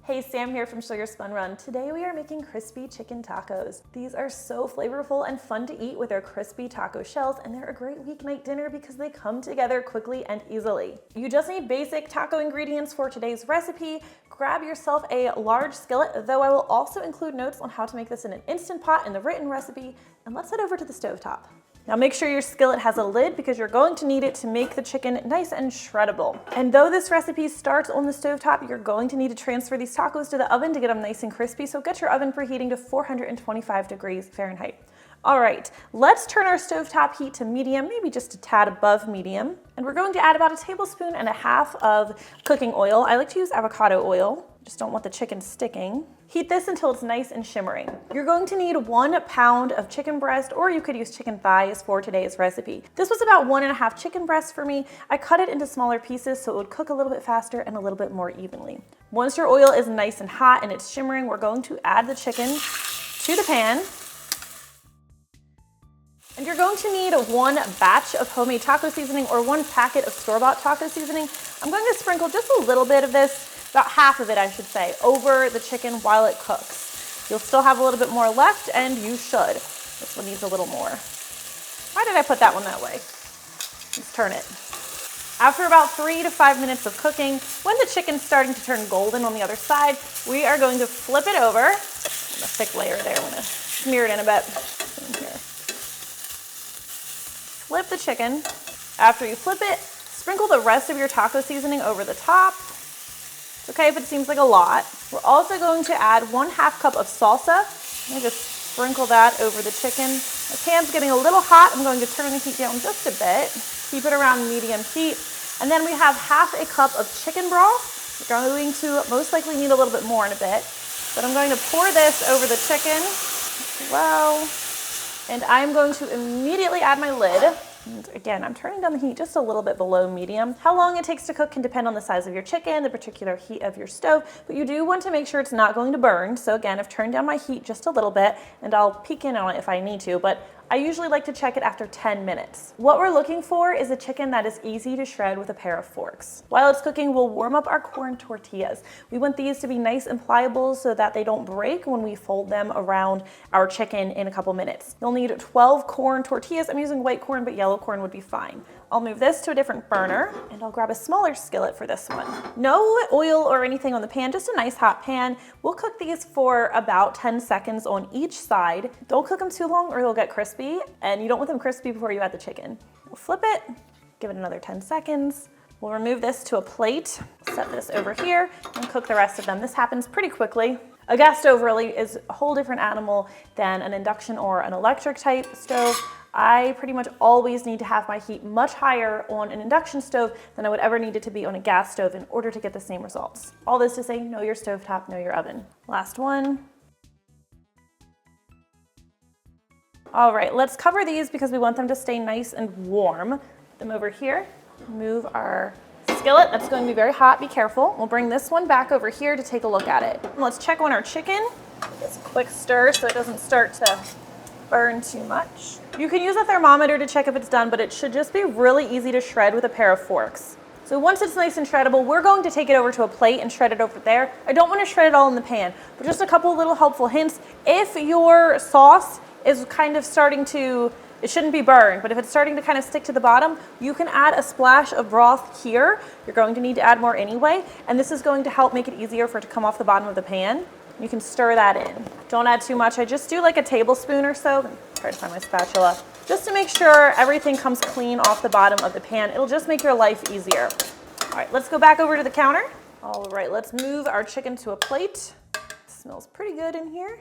Hey, Sam here from Show Your Spun Run. Today we are making crispy chicken tacos. These are so flavorful and fun to eat with our crispy taco shells, and they're a great weeknight dinner because they come together quickly and easily. You just need basic taco ingredients for today's recipe. Grab yourself a large skillet, though I will also include notes on how to make this in an Instant Pot in the written recipe, and let's head over to the stovetop. Now make sure your skillet has a lid because you're going to need it to make the chicken nice and shreddable. And though this recipe starts on the stovetop, you're going to need to transfer these tacos to the oven to get them nice and crispy, so get your oven preheating to 425 degrees Fahrenheit. All right, let's turn our stovetop heat to medium, maybe just a tad above medium. And we're going to add about 1.5 tablespoons of cooking oil. I like to use avocado oil. Just don't want the chicken sticking. Heat this until it's nice and shimmering. You're going to need 1 pound of chicken breast, or you could use chicken thighs for today's recipe. This was about 1.5 chicken breasts for me. I cut it into smaller pieces so it would cook a little bit faster and a little bit more evenly. Once your oil is nice and hot and it's shimmering, we're going to add the chicken to the pan. And you're going to need 1 batch of homemade taco seasoning or 1 packet of store-bought taco seasoning. I'm going to sprinkle just a little bit of this, about half of it I should say, over the chicken while it cooks. You'll still have a little bit more left, and you should. This one needs a little more. Why did I put that one that way? Let's turn it. After about 3 to 5 minutes of cooking, when the chicken's starting to turn golden on the other side, we are going to flip it over. A thick layer there, I'm gonna smear it in a bit. Flip the chicken. After you flip it, sprinkle the rest of your taco seasoning over the top. It's okay if it seems like a lot. We're also going to add 1/2 cup of salsa. I'm gonna just sprinkle that over the chicken. My pan's getting a little hot. I'm going to turn the heat down just a bit. Keep it around medium heat. And then we have 1/2 cup of chicken broth. We're going to most likely need a little bit more in a bit. But I'm going to pour this over the chicken as well. And I'm going to immediately add my lid. And again, I'm turning down the heat just a little bit below medium. How long it takes to cook can depend on the size of your chicken, the particular heat of your stove, but you do want to make sure it's not going to burn. So again, I've turned down my heat just a little bit, and I'll peek in on it if I need to, but I usually like to check it after 10 minutes. What we're looking for is a chicken that is easy to shred with a pair of forks. While it's cooking, we'll warm up our corn tortillas. We want these to be nice and pliable so that they don't break when we fold them around our chicken in a couple minutes. You'll need 12 corn tortillas. I'm using white corn, but yellow corn would be fine. I'll move this to a different burner, and I'll grab a smaller skillet for this one. No oil or anything on the pan, just a nice hot pan. We'll cook these for about 10 seconds on each side. Don't cook them too long or they'll get crispy, and you don't want them crispy before you add the chicken. We'll flip it, give it another 10 seconds. We'll remove this to a plate, set this over here, and cook the rest of them. This happens pretty quickly. A gas stove really is a whole different animal than an induction or an electric type stove. I pretty much always need to have my heat much higher on an induction stove than I would ever need it to be on a gas stove in order to get the same results. All this to say, know your stovetop, know your oven. Last one. All right, let's cover these because we want them to stay nice and warm. Put them over here. Move our skillet. That's going to be very hot. Be careful. We'll bring this one back over here to take a look at it. Let's check on our chicken. Just a quick stir so it doesn't start to burn too much. You can use a thermometer to check if it's done, but it should just be really easy to shred with a pair of forks. So once it's nice and shreddable, we're going to take it over to a plate and shred it over there. I don't want to shred it all in the pan, but just a couple little helpful hints. If your sauce is kind of starting to, it shouldn't be burned, but if it's starting to kind of stick to the bottom, you can add a splash of broth here. You're going to need to add more anyway, and this is going to help make it easier for it to come off the bottom of the pan. You can stir that in. Don't add too much. I just do like a tablespoon or so. Try to find my spatula. Just to make sure everything comes clean off the bottom of the pan. It'll just make your life easier. All right, let's go back over to the counter. All right, let's move our chicken to a plate. It smells pretty good in here.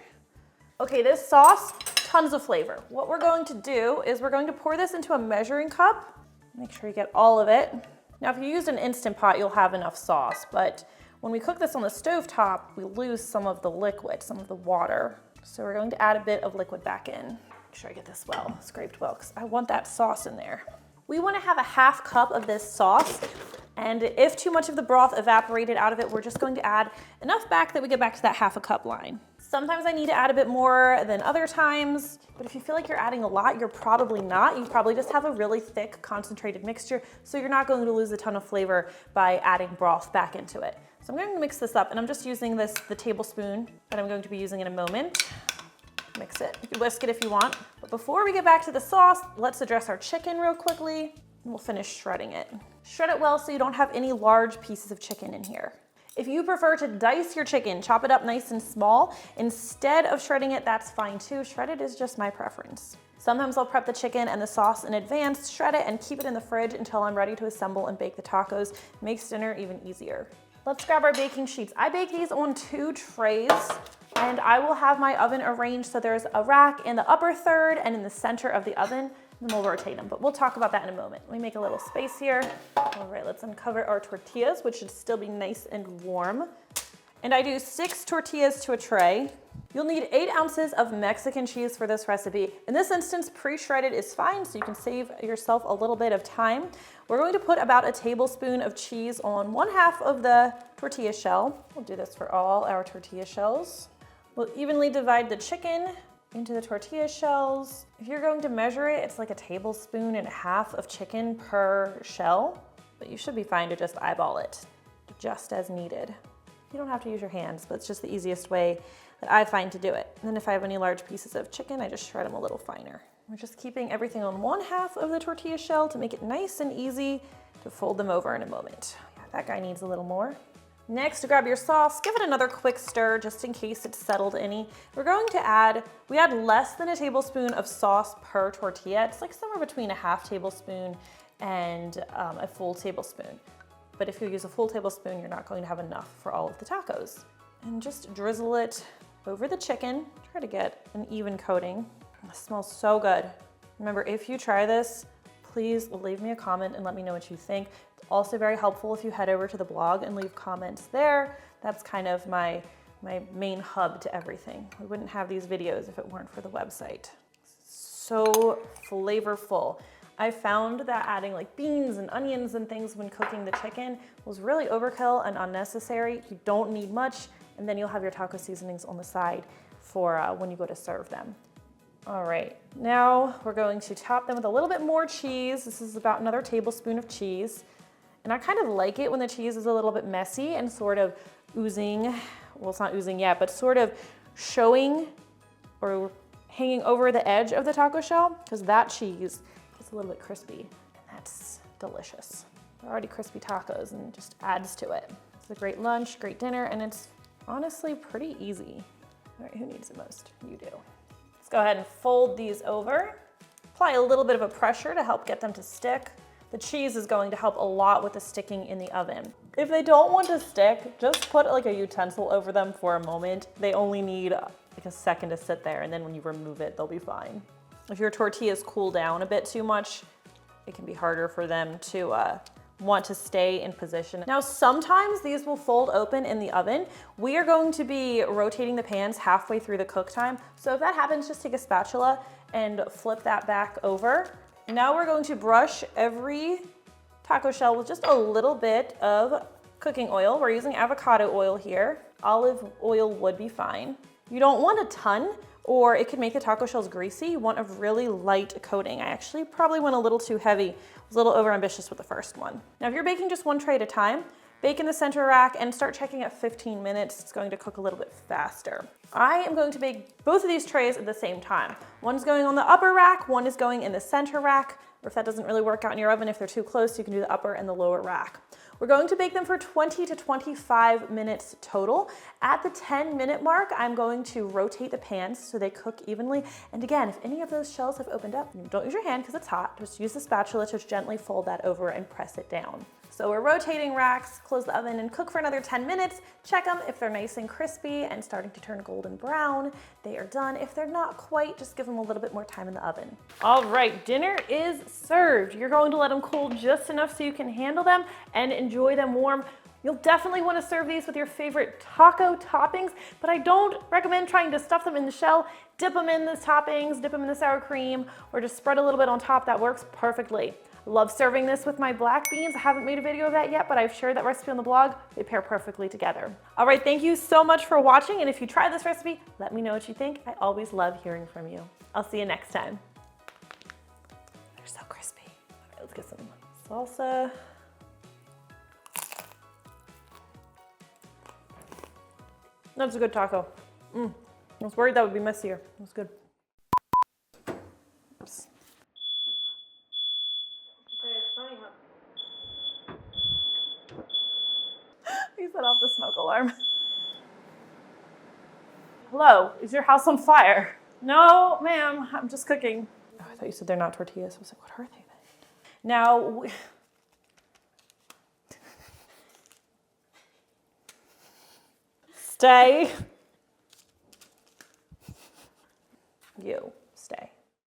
Okay, this sauce, tons of flavor. What we're going to do is we're going to pour this into a measuring cup. Make sure you get all of it. Now, if you use an Instant Pot, you'll have enough sauce, but when we cook this on the stovetop, we lose some of the liquid, some of the water. So we're going to add a bit of liquid back in. Make sure I get this well, scraped well, because I want that sauce in there. We want to have a 1/2 cup of this sauce, and if too much of the broth evaporated out of it, we're just going to add enough back that we get back to that 1/2 cup line. Sometimes I need to add a bit more than other times, but if you feel like you're adding a lot, you're probably not. You probably just have a really thick, concentrated mixture, so you're not going to lose a ton of flavor by adding broth back into it. So I'm going to mix this up, and I'm just using the tablespoon that I'm going to be using in a moment. Mix it. You can whisk it if you want. But before we get back to the sauce, let's address our chicken real quickly, and we'll finish shredding it. Shred it well so you don't have any large pieces of chicken in here. If you prefer to dice your chicken, chop it up nice and small, instead of shredding it, that's fine too. Shredded is just my preference. Sometimes I'll prep the chicken and the sauce in advance, shred it, and keep it in the fridge until I'm ready to assemble and bake the tacos. It makes dinner even easier. Let's grab our baking sheets. I bake these on 2 trays, and I will have my oven arranged so there's a rack in the upper third and in the center of the oven. Then we'll rotate them, but we'll talk about that in a moment. Let me make a little space here. All right, let's uncover our tortillas, which should still be nice and warm. And I do 6 tortillas to a tray. You'll need 8 ounces of Mexican cheese for this recipe. In this instance, pre-shredded is fine, so you can save yourself a little bit of time. We're going to put about a tablespoon of cheese on 1/2 of the tortilla shell. We'll do this for all our tortilla shells. We'll evenly divide the chicken into the tortilla shells. If you're going to measure it, it's like a 1.5 tablespoons of chicken per shell, but you should be fine to just eyeball it, just as needed. You don't have to use your hands, but it's just the easiest way that I find to do it. And then if I have any large pieces of chicken, I just shred them a little finer. We're just keeping everything on 1/2 of the tortilla shell to make it nice and easy to fold them over in a moment. Yeah, that guy needs a little more. Next, grab your sauce, give it another quick stir just in case it's settled any. We add less than a tablespoon of sauce per tortilla. It's like somewhere between a 1/2 tablespoon and a full tablespoon. But if you use a full tablespoon, you're not going to have enough for all of the tacos. And just drizzle it over the chicken. Try to get an even coating. It smells so good. Remember, if you try this, please leave me a comment and let me know what you think. It's also very helpful if you head over to the blog and leave comments there. That's kind of my main hub to everything. We wouldn't have these videos if it weren't for the website. So flavorful. I found that adding like beans and onions and things when cooking the chicken was really overkill and unnecessary. You don't need much, and then you'll have your taco seasonings on the side for when you go to serve them. All right, now we're going to top them with a little bit more cheese. This is about another tablespoon of cheese. And I kind of like it when the cheese is a little bit messy and sort of oozing. Well, it's not oozing yet, but sort of showing or hanging over the edge of the taco shell, because that cheese is a little bit crispy, and that's delicious. They're already crispy tacos and just adds to it. It's a great lunch, great dinner, and it's honestly pretty easy. All right, who needs it most? You do. Let's go ahead and fold these over. Apply a little bit of a pressure to help get them to stick. The cheese is going to help a lot with the sticking in the oven. If they don't want to stick, just put like a utensil over them for a moment. They only need like a second to sit there, and then when you remove it, they'll be fine. If your tortillas cool down a bit too much, it can be harder for them to want to stay in position. Now, sometimes these will fold open in the oven. We are going to be rotating the pans halfway through the cook time. So if that happens, just take a spatula and flip that back over. Now we're going to brush every taco shell with just a little bit of cooking oil. We're using avocado oil here. Olive oil would be fine. You don't want a ton, or it could make the taco shells greasy. You want a really light coating. I actually probably went a little too heavy. I was a little overambitious with the first one. Now, if you're baking just one tray at a time, bake in the center rack and start checking at 15 minutes. It's going to cook a little bit faster. I am going to bake both of these trays at the same time. One's going on the upper rack, one is going in the center rack, or if that doesn't really work out in your oven, if they're too close, you can do the upper and the lower rack. We're going to bake them for 20 to 25 minutes total. At the 10-minute mark, I'm going to rotate the pans so they cook evenly. And again, if any of those shells have opened up, don't use your hand because it's hot. Just use the spatula to gently fold that over and press it down. So we're rotating racks, close the oven and cook for another 10 minutes. Check them if they're nice and crispy and starting to turn golden brown. They are done. If they're not quite, just give them a little bit more time in the oven. All right, dinner is served. You're going to let them cool just enough so you can handle them and enjoy them warm. You'll definitely want to serve these with your favorite taco toppings, but I don't recommend trying to stuff them in the shell. Dip them in the toppings, dip them in the sour cream, or just spread a little bit on top. That works perfectly. Love serving this with my black beans. I haven't made a video of that yet, but I've shared that recipe on the blog. They pair perfectly together. All right, thank you so much for watching. And if you try this recipe, let me know what you think. I always love hearing from you. I'll see you next time. They're so crispy. All right, let's get some salsa. That's a good taco. I was worried that would be messier. It was good. Oops. It's funny how... You set off the smoke alarm. Hello, is your house on fire? No, ma'am, I'm just cooking. Oh, I thought you said they're not tortillas. I was like, what are they then? Now, stay